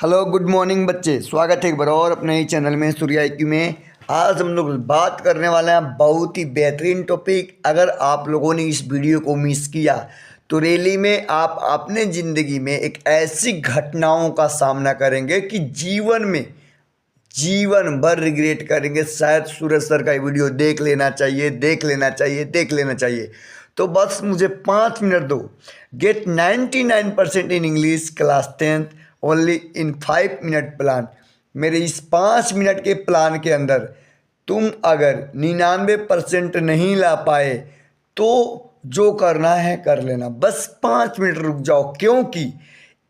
Hello good morning बच्चे, स्वागत है एक बार और अपने ही चैनल में सूर्या IQ में। आज हम लोग बात करने वाले हैं बहुत ही बेहतरीन टॉपिक। अगर आप लोगों ने इस वीडियो को मिस किया तो रैली में आप अपने ज़िंदगी में एक ऐसी घटनाओं का सामना करेंगे कि जीवन भर रिग्रेट करेंगे। शायद सूरज सर का ये वीडियो देख लेना चाहिए, देख लेना चाहिए, देख लेना चाहिए। तो बस मुझे 5 मिनट दो। Get 99% in English class 10th only in 5 minute plan. मेरे इस 5 मिनट के प्लान के अंदर तुम अगर 99% नहीं ला पाए तो जो करना है कर लेना। बस 5 मिनट रुक जाओ, क्योंकि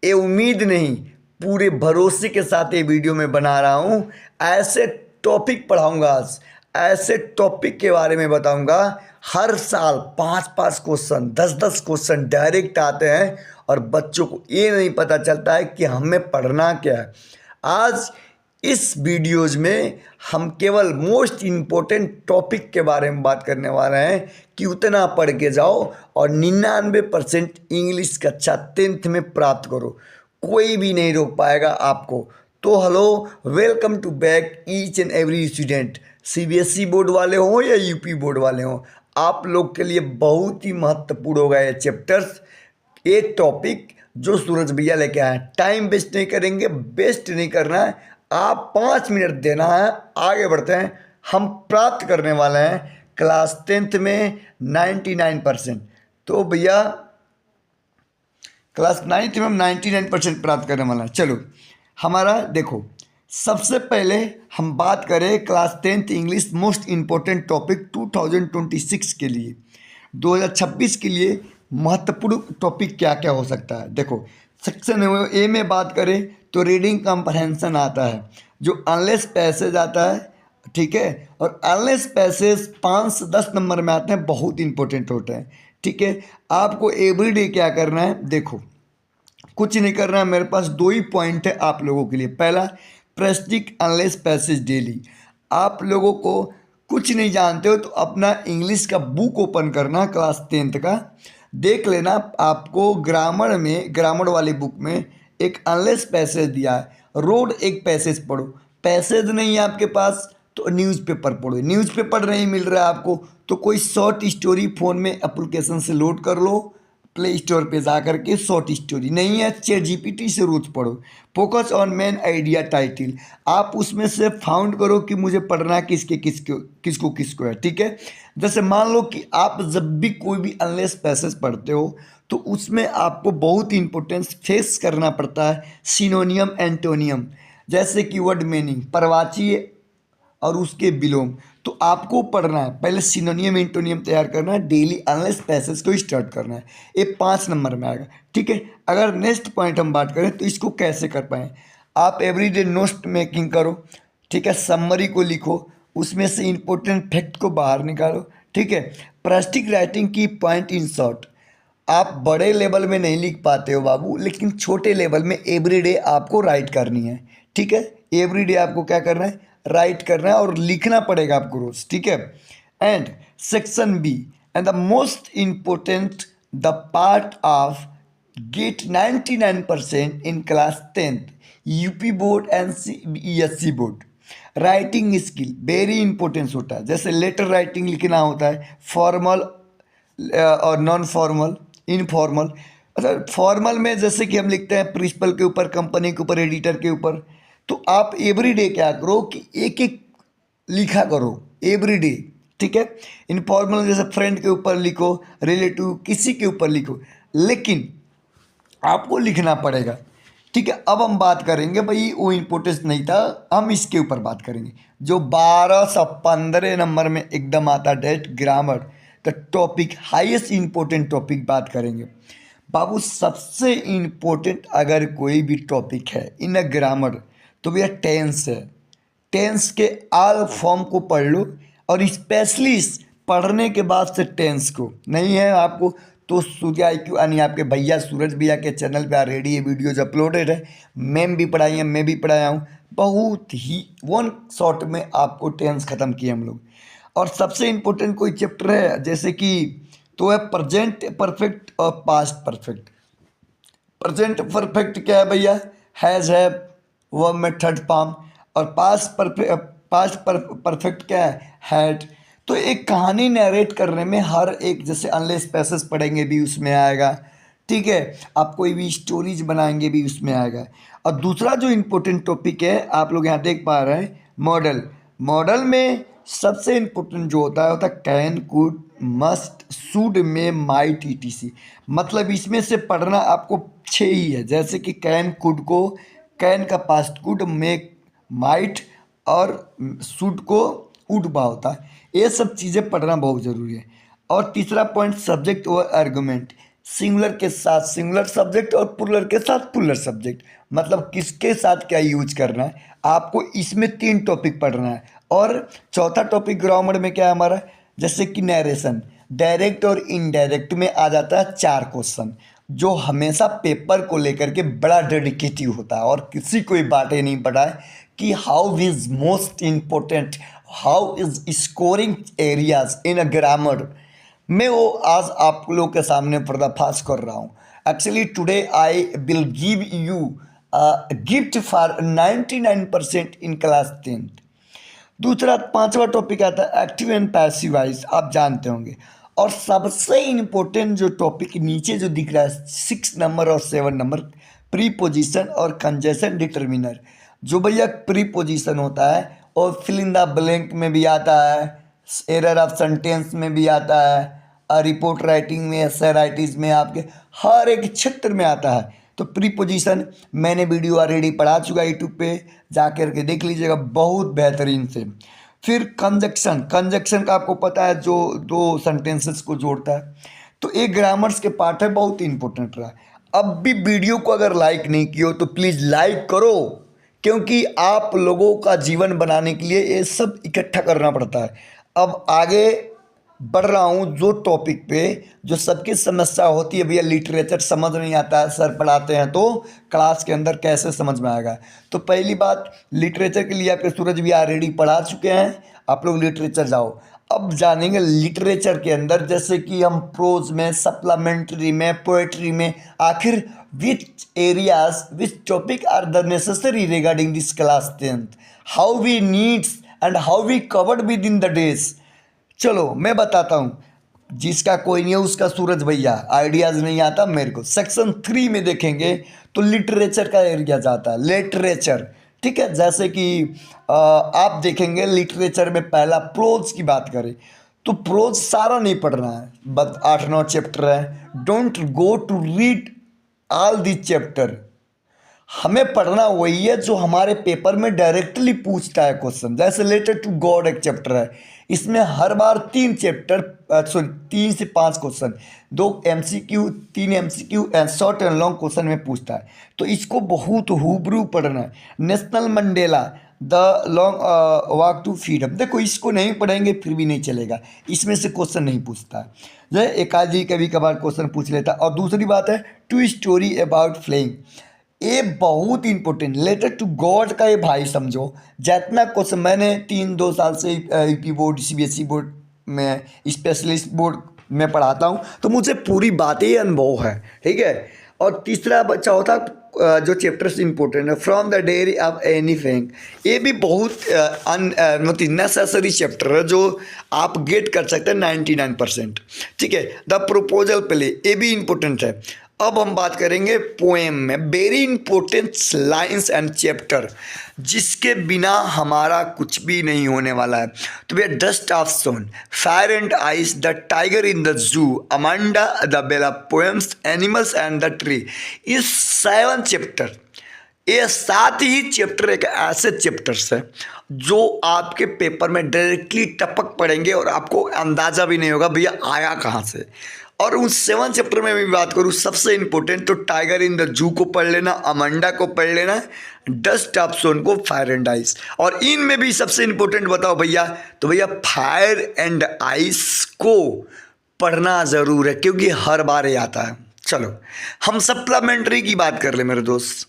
ये उम्मीद नहीं, पूरे भरोसे के साथ ये वीडियो में बना रहा हूँ। ऐसे टॉपिक पढ़ाऊँगा, आज ऐसे टॉपिक के बारे में बताऊँगा। हर साल 5-5 क्वेश्चन, 10-10 क्वेश्चन डायरेक्ट आते हैं और बच्चों को ये नहीं पता चलता है कि हमें पढ़ना क्या है। आज इस वीडियोज में हम केवल मोस्ट इम्पोर्टेंट टॉपिक के बारे में बात करने वाले हैं कि उतना पढ़ के जाओ और 99% इंग्लिश कक्षा 10th में प्राप्त करो। कोई भी नहीं रोक पाएगा आपको। तो hello, welcome to back each and every student. CBSE board वाले हों या UP बोर्ड वाले हों, आप लोग के लिए बहुत ही महत्वपूर्ण होगा ये चैप्टर्स, ये टॉपिक जो सूरज भैया लेके आए हैं। टाइम वेस्ट नहीं करेंगे, वेस्ट नहीं करना है, आप 5 मिनट देना है। आगे बढ़ते हैं। हम प्राप्त करने वाले हैं क्लास 10th में 99%। तो भैया क्लास 9th में हम 99% प्राप्त करने वाला है। चलो हमारा देखो, सबसे पहले हम बात करें class 10th English most important topic 2026 के लिए, 2026 के लिए महत्वपूर्ण टॉपिक क्या क्या हो सकता है। देखो, सेक्शन A में बात करें तो रीडिंग कम्प्रहेंशन आता है, जो अनलेस पैसेज आता है, ठीक है। और अनलेस पैसेज 5 से 10 नंबर में आते हैं, बहुत इंपॉर्टेंट होते हैं, ठीक है। आपको एवरीडे क्या करना है, देखो कुछ नहीं करना है। मेरे पास 2 ही पॉइंट है आप लोगों के लिए। पहला, प्रेस्टिक अनलेस पैसेज डेली। आप लोगों को कुछ नहीं जानते हो तो अपना इंग्लिश का बुक ओपन करना, क्लास 10th का देख लेना। आपको ग्रामर में, ग्रामर वाली बुक में एक अनलेस पैसेज दिया है, रोड एक पैसेज पढ़ो। पैसेज नहीं है आपके पास तो न्यूज़पेपर पढ़ो। न्यूज़पेपर नहीं मिल रहा है आपको तो कोई शॉर्ट स्टोरी फ़ोन में एप्लीकेशन से लोड कर लो, प्ले स्टोर पे जा कर के। शॉर्ट स्टोरी नहीं है, ChatGPT से रोज पढ़ो। Focus on main idea title, आप उसमें से फाउंड करो कि मुझे पढ़ना किसको किसको है, ठीक है। जैसे मान लो कि आप जब भी कोई भी अनलेस पैसेज पढ़ते हो तो उसमें आपको बहुत इंपॉर्टेंस फेस करना पड़ता है सिनोनियम एंटोनियम, जैसे कि वर्ड मीनिंग, परवाची और उसके विलोम। तो आपको पढ़ना है, पहले सिनोनियम एंटोनियम तैयार करना है, डेली अनलेस पैसेज को स्टार्ट करना है। ये 5 नंबर में आएगा, ठीक है। अगर नेक्स्ट पॉइंट हम बात करें तो इसको कैसे कर पाएँ, आप एवरीडे नोट मेकिंग करो, ठीक है। समरी को लिखो, उसमें से इंपॉर्टेंट फैक्ट को बाहर निकालो, ठीक है। प्लास्टिक राइटिंग की पॉइंट इन शॉर्ट, आप बड़े लेवल में नहीं लिख पाते हो बाबू, लेकिन छोटे लेवल में एवरीडे आपको राइट करनी है, ठीक है। एवरीडे आपको क्या करना है, राइट करना है और लिखना पड़ेगा आपको रोज, ठीक है। And section B and the most important the part of get 99% in class 10th UP board and CBSE board, writing skill very importance होता है। जैसे लेटर राइटिंग लिखना होता है, फॉर्मल और नॉन फॉर्मल, इनफॉर्मल। अच्छा, फॉर्मल में जैसे कि हम लिखते हैं प्रिंसिपल के ऊपर, कंपनी के ऊपर, एडिटर के ऊपर। तो आप एवरीडे क्या करो कि एक एक लिखा करो एवरीडे, ठीक है। इनफॉर्मल जैसे फ्रेंड के ऊपर लिखो, रिलेटिव किसी के ऊपर लिखो, लेकिन आपको लिखना पड़ेगा, ठीक है। अब हम बात करेंगे, भाई वो इम्पोर्टेंस नहीं था, हम इसके ऊपर बात करेंगे जो 12 से 15 नंबर में एकदम आता है, that grammar the topic, highest important topic बात करेंगे बाबू। सबसे इम्पोर्टेंट अगर कोई भी टॉपिक है इन अ ग्रामर तो भैया टेंस है। टेंस के ऑल फॉर्म को पढ़ लो, और स्पेशली पढ़ने के बाद से टेंस को नहीं है आपको तो सूर्या IQ यानी आपके भैया सूरज भैया के चैनल पे ऑलरेडी ये वीडियोज अपलोडेड है। मैम भी पढ़ाई है, मैं भी पढ़ाया हूँ, बहुत ही 1 शॉट में आपको टेंस ख़त्म किए हम लोग। और सबसे इम्पोर्टेंट कोई चैप्टर है जैसे कि तो है प्रेजेंट परफेक्ट और पास्ट परफेक्ट। प्रेजेंट परफेक्ट क्या है भैया, हैज़ है, वर्ब में थर्ड फॉर्म, और पास्ट परफेक्ट क्या है, हैड। तो एक कहानी नरेट करने में हर एक, जैसे अनलेस पैसेज पढ़ेंगे भी उसमें आएगा, ठीक है, आप कोई भी स्टोरीज बनाएंगे भी उसमें आएगा। और दूसरा जो इम्पोर्टेंट टॉपिक है, आप लोग यहाँ देख पा रहे हैं, मॉडल। मॉडल में सबसे इम्पोर्टेंट जो होता है कैन, कुड, मस्ट, शुड, में, माइट, ईटीसी। मतलब इसमें से पढ़ना आपको 6 ही है, जैसे कि कैन, कुड को कैन का पास्ट कुड, में माइट, और शुड को उड बा होता है। ये सब चीज़ें पढ़ना बहुत ज़रूरी है। और तीसरा पॉइंट, सब्जेक्ट और आर्गुमेंट। सिंगुलर के साथ सिंगुलर सब्जेक्ट और प्लुरल के साथ प्लुरल सब्जेक्ट, मतलब किसके साथ क्या यूज करना है, आपको इसमें 3 टॉपिक पढ़ना है। और चौथा टॉपिक ग्रामर में क्या है हमारा, जैसे कि नरेशन, डायरेक्ट और इनडायरेक्ट में आ जाता है 4 क्वेश्चन, जो हमेशा पेपर को लेकर के बड़ा डेडिकेटिव होता है, और किसी को बात ही नहीं पता है कि how is most important, how is scoring areas in a grammar. मैं वो आज आप लोगों के सामने पर्दाफाश कर रहा हूँ। Actually today I will give you gift for 99% in class 10th। दूसरा 5वां टॉपिक आता है एक्टिव एंड पैसिव वॉइस, आप जानते होंगे। और सबसे इम्पोर्टेंट जो टॉपिक नीचे जो दिख रहा है 6 नंबर और 7 नंबर, प्रीपोजिशन और कंजेशन डिटर्मिनर। जो भैया प्रीपोजिशन होता है और फिल इन द ब्लैंक में भी आता है, एरर ऑफ सेंटेंस में भी आता है, रिपोर्ट राइटिंग में, एसे राइटिंग में, आपके हर एक क्षेत्र में आता है। तो प्रीपोजिशन मैंने वीडियो ऑलरेडी पढ़ा चुका यूट्यूब पे, जा कर के देख लीजिएगा बहुत बेहतरीन से। फिर कंजक्शन, कंजक्शन का आपको पता है जो 2 सेंटेंसेस को जोड़ता है। तो एक ग्रामर्स के पार्ट है, बहुत इंपॉर्टेंट रहा। अब भी वीडियो को अगर लाइक नहीं किया हो तो प्लीज़ लाइक करो, क्योंकि आप लोगों का जीवन बनाने के लिए ये सब इकट्ठा करना पड़ता है। अब आगे बढ़ रहा हूँ जो टॉपिक पे, जो सबकी समस्या होती है, भैया लिटरेचर समझ नहीं आता है, सर पढ़ाते हैं तो क्लास के अंदर कैसे समझ में आएगा। तो पहली बात, लिटरेचर के लिए आपके सूरज भी ऑलरेडी पढ़ा चुके हैं, आप लोग लिटरेचर जाओ। अब जानेंगे लिटरेचर के अंदर, जैसे कि हम प्रोज में, सप्लीमेंट्री में, पोएट्री में, आखिर which areas, which topic are the necessary regarding this class 10th, how we needs and how we covered with in the days. चलो मैं बताता हूँ, जिसका कोई नहीं है उसका सूरज भैया आइडियाज़ नहीं आता मेरे को। सेक्शन 3 में देखेंगे तो लिटरेचर का एरिया जाता है, लिटरेचर, ठीक है। जैसे कि आप देखेंगे लिटरेचर में पहला प्रोज की बात करें तो प्रोज सारा नहीं पढ़ना है, बस 8-9 चैप्टर है। Don't go to read all the chapter, हमें पढ़ना वही है जो हमारे पेपर में डायरेक्टली पूछता है क्वेश्चन। जैसे लेटर टू गॉड एक चैप्टर है, इसमें हर बार 3 चैप्टर, सॉरी 3 से 5 question, 2 MCQ, 3 MCQ and short and long question में पूछता है। तो इसको बहुत हुबरू पढ़ना है। Nelson Mandela, the long walk to freedom, देखो इसको नहीं पढ़ेंगे फिर भी नहीं चलेगा, इसमें से क्वेश्चन नहीं पूछता है, जो एक आध ही कभी कभार क्वेश्चन पूछ लेता है। और दूसरी बात है टू स्टोरी अबाउट फ्लेइंग, ये बहुत इंपॉर्टेंट, लेटर टू गॉड का ये भाई समझो। जितना क्वेश्चन मैंने 3-2 साल से यूपी बोर्ड, CBSE बोर्ड में, स्पेशलिस्ट बोर्ड में पढ़ाता हूँ, तो मुझे पूरी बातें ही अनुभव है, ठीक है। और तीसरा चौथा जो चैप्टर्स इंपॉर्टेंट है, from the dairy of Anne Frank, ये भी बहुत मतलब नेसेसरी चैप्टर है जो आप गेट कर सकते हैं 99%, ठीक है। द प्रपोजल प्ले, ये भी इंपॉर्टेंट है। अब हम बात करेंगे पोएम में, very important lines and chapter, जिसके बिना हमारा कुछ भी नहीं होने वाला है। तो भैया dust of snow, fire and ice, the tiger in the zoo, Amanda the ball, poems, animals and the tree, ये 7 चैप्टर, ये 7 ही चैप्टर एक ऐसे चैप्टर्स है जो आपके पेपर में डायरेक्टली टपक पड़ेंगे और आपको अंदाज़ा भी नहीं होगा भैया आया कहाँ से। और उस 7 चैप्टर में भी बात करूँ, सबसे इंपॉर्टेंट तो टाइगर इन द जू को पढ़ लेना, अमांडा को पढ़ लेना, डस्ट ऑफ सोन को, फायर एंड आइस। और इनमें भी सबसे इंपॉर्टेंट बताओ भैया, तो भैया फायर एंड आइस को पढ़ना ज़रूर है क्योंकि हर बार ये आता है। चलो हम सप्लीमेंट्री की बात कर ले मेरे दोस्त।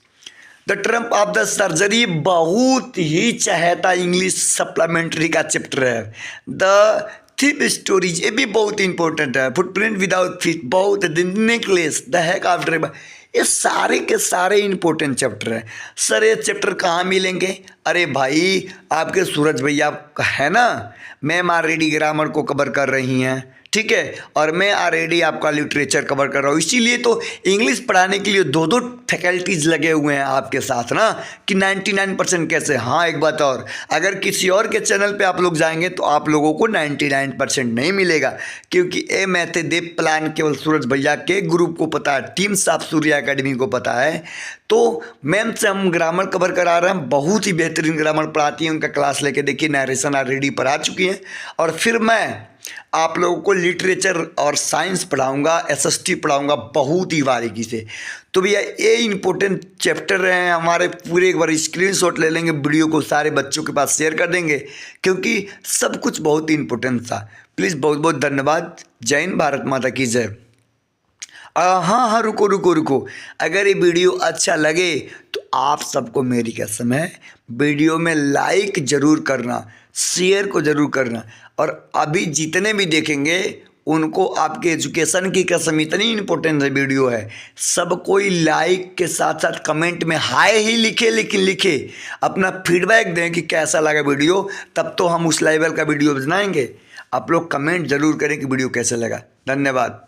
The Trump of the surgery बहुत ही चहेता इंग्लिश सप्लीमेंट्री का चैप्टर है। द थिप स्टोरीज, ये भी बहुत इंपॉर्टेंट है। फुटप्रिंट विदाउट फीट, बहुत, the necklace, the hack of driver, ये सारे के सारे इंपॉर्टेंट चैप्टर हैं। सर ये चैप्टर कहाँ मिलेंगे? अरे भाई आपके सूरज भैया है ना, मैम ऑलरेडी ग्रामर को कवर कर रही हैं, ठीक है, और मैं ऑलरेडी आपका लिटरेचर कवर कर रहा हूँ। इसीलिए तो इंग्लिश पढ़ाने के लिए दो दो फैकल्टीज लगे हुए हैं आपके साथ ना, कि 99% कैसे। हाँ एक बात और, अगर किसी और के चैनल पे आप लोग जाएंगे तो आप लोगों को 99% नहीं मिलेगा, क्योंकि ए मैथे दे प्लान केवल सूरज भैया के ग्रुप को पता है, टीम साफ सूर्या एकेडमी को पता है। तो मैम से हम ग्रामर कवर करा रहे हैं, बहुत ही बेहतरीन ग्रामर पढ़ाती हैं, उनका क्लास लेके देखिए, नरेशन ऑलरेडी पढ़ा चुकी हैं। और फिर मैं आप लोगों को लिटरेचर और साइंस पढ़ाऊंगा, एसएसटी पढ़ाऊंगा बहुत ही बारीकी से। तो भैया ये इंपॉर्टेंट चैप्टर हैं हमारे पूरे, एक बार स्क्रीनशॉट ले लेंगे, वीडियो को सारे बच्चों के पास शेयर कर देंगे, क्योंकि सब कुछ बहुत ही इंपॉर्टेंट था। प्लीज़ बहुत बहुत धन्यवाद। जय हिंद, भारत माता की जय। हाँ, रुको, अगर ये वीडियो अच्छा लगे तो आप सबको मेरी कसम है, वीडियो में लाइक ज़रूर करना, शेयर को ज़रूर करना, और अभी जितने भी देखेंगे उनको आपके एजुकेशन की कसम, इतनी इंपॉर्टेंट वीडियो है, सब कोई लाइक के साथ साथ कमेंट में हाय ही लिखे, लेकिन लिखे अपना फीडबैक दें कि कैसा लगा वीडियो, तब तो हम उस लेवल का वीडियो बनाएंगे। आप लोग कमेंट ज़रूर करें कि वीडियो कैसा लगा। धन्यवाद।